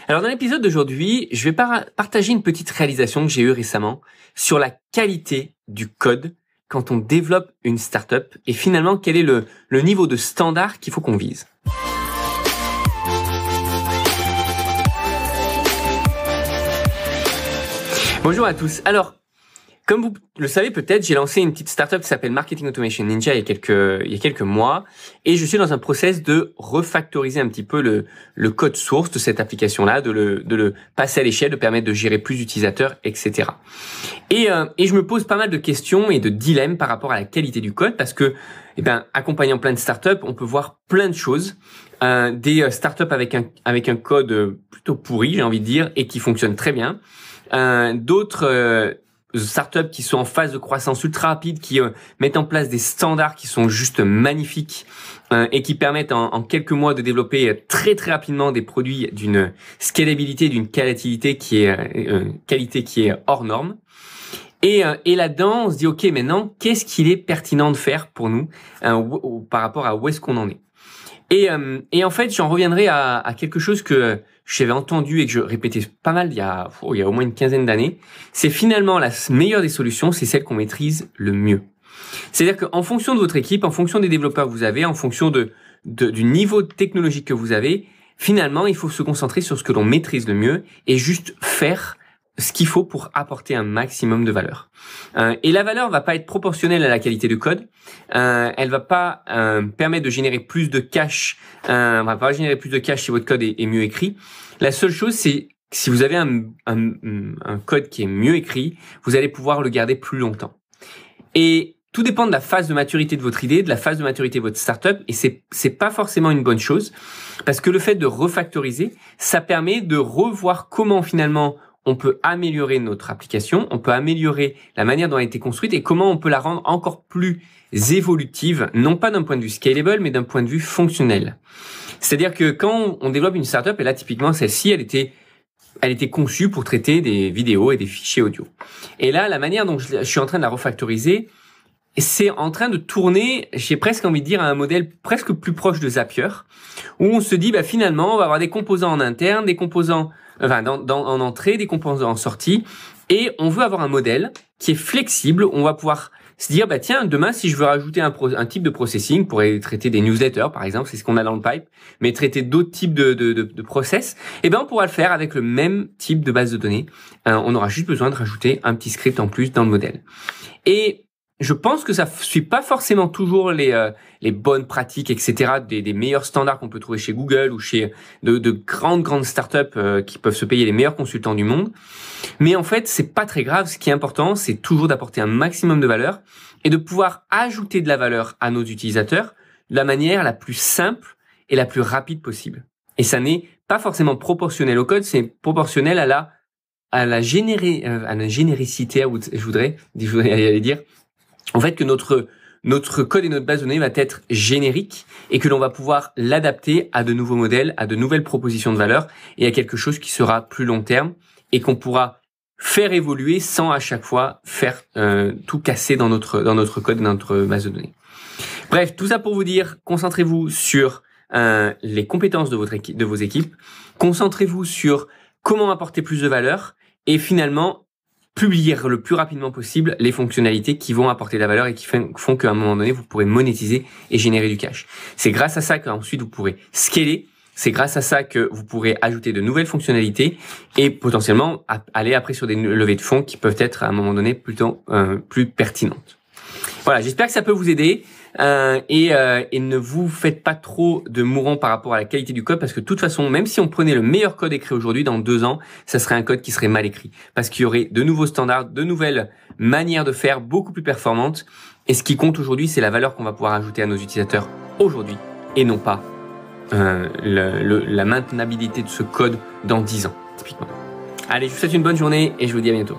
Alors dans l'épisode d'aujourd'hui, je vais partager une petite réalisation que j'ai eue récemment sur la qualité du code quand on développe une startup et finalement quel est le niveau de standard qu'il faut qu'on vise. Bonjour à tous. Alors, comme vous le savez peut-être, j'ai lancé une petite startup qui s'appelle Marketing Automation Ninja il y a quelques mois et je suis dans un process de refactoriser un petit peu le code source de cette application-là, de le passer à l'échelle, de permettre de gérer plus d'utilisateurs, etc. Et je me pose pas mal de questions et de dilemmes par rapport à la qualité du code parce que, accompagnant plein de startups, on peut voir plein de choses. Des startups avec un code plutôt pourri, j'ai envie de dire, et qui fonctionne très bien. D'autres startups qui sont en phase de croissance ultra rapide, qui mettent en place des standards qui sont juste magnifiques et qui permettent en quelques mois de développer très très rapidement des produits d'une scalabilité, d'une qualité qui est hors norme. Et là-dedans, on se dit ok, maintenant qu'est-ce qu'il est pertinent de faire pour nous par rapport à où est-ce qu'on en est. Et en fait, j'en reviendrai à quelque chose que j'avais entendu et que je répétais pas mal il y a au moins une quinzaine d'années. C'est finalement la meilleure des solutions, c'est celle qu'on maîtrise le mieux. C'est-à-dire qu'en fonction de votre équipe, en fonction des développeurs que vous avez, en fonction du niveau technologique que vous avez, finalement, il faut se concentrer sur ce que l'on maîtrise le mieux et juste faire ce qu'il faut pour apporter un maximum de valeur. Et la valeur va pas être proportionnelle à la qualité du code. Elle va pas permettre de générer plus de cash. Va pas générer plus de cash si votre code est mieux écrit. La seule chose, c'est si vous avez un code qui est mieux écrit, vous allez pouvoir le garder plus longtemps. Et tout dépend de la phase de maturité de votre idée, de la phase de maturité de votre startup, et c'est pas forcément une bonne chose parce que le fait de refactoriser, ça permet de revoir comment finalement on peut améliorer notre application, on peut améliorer la manière dont elle a été construite et comment on peut la rendre encore plus évolutive, non pas d'un point de vue scalable, mais d'un point de vue fonctionnel. C'est-à-dire que quand on développe une startup, et là typiquement celle-ci, elle était conçue pour traiter des vidéos et des fichiers audio. Et là, la manière dont je suis en train de la refactoriser, c'est en train de tourner, j'ai presque envie de dire, à un modèle presque plus proche de Zapier, où on se dit, finalement, on va avoir des composants en interne, des composants en entrée, des composants en sortie, et on veut avoir un modèle qui est flexible. On va pouvoir se dire, tiens, demain, si je veux rajouter un type de processing pour traiter des newsletters, par exemple, c'est ce qu'on a dans le pipe, mais traiter d'autres types de process, on pourra le faire avec le même type de base de données. On aura juste besoin de rajouter un petit script en plus dans le modèle. Et je pense que ça suit pas forcément toujours les bonnes pratiques, etc., des meilleurs standards qu'on peut trouver chez Google ou chez de grandes startups qui peuvent se payer les meilleurs consultants du monde. Mais en fait, c'est pas très grave. Ce qui est important, c'est toujours d'apporter un maximum de valeur et de pouvoir ajouter de la valeur à nos utilisateurs de la manière la plus simple et la plus rapide possible. Et ça n'est pas forcément proportionnel au code, c'est proportionnel à la généricité, je voudrais aller dire. En fait, que notre code et notre base de données va être générique et que l'on va pouvoir l'adapter à de nouveaux modèles, à de nouvelles propositions de valeur et à quelque chose qui sera plus long terme et qu'on pourra faire évoluer sans à chaque fois faire tout casser dans notre code, dans notre base de données. Bref, tout ça pour vous dire, concentrez-vous sur les compétences de vos équipes, concentrez-vous sur comment apporter plus de valeur et finalement publier le plus rapidement possible les fonctionnalités qui vont apporter de la valeur et qui font qu'à un moment donné, vous pourrez monétiser et générer du cash. C'est grâce à ça qu'ensuite vous pourrez scaler. C'est grâce à ça que vous pourrez ajouter de nouvelles fonctionnalités et potentiellement aller après sur des levées de fonds qui peuvent être à un moment donné plutôt plus pertinentes. Voilà, j'espère que ça peut vous aider. Et ne vous faites pas trop de mourants par rapport à la qualité du code parce que de toute façon, même si on prenait le meilleur code écrit aujourd'hui, dans 2 ans, ça serait un code qui serait mal écrit parce qu'il y aurait de nouveaux standards, de nouvelles manières de faire beaucoup plus performantes. Et ce qui compte aujourd'hui, c'est la valeur qu'on va pouvoir ajouter à nos utilisateurs aujourd'hui et non pas la maintenabilité de ce code dans 10 ans, typiquement. Allez, je vous souhaite une bonne journée et je vous dis à bientôt.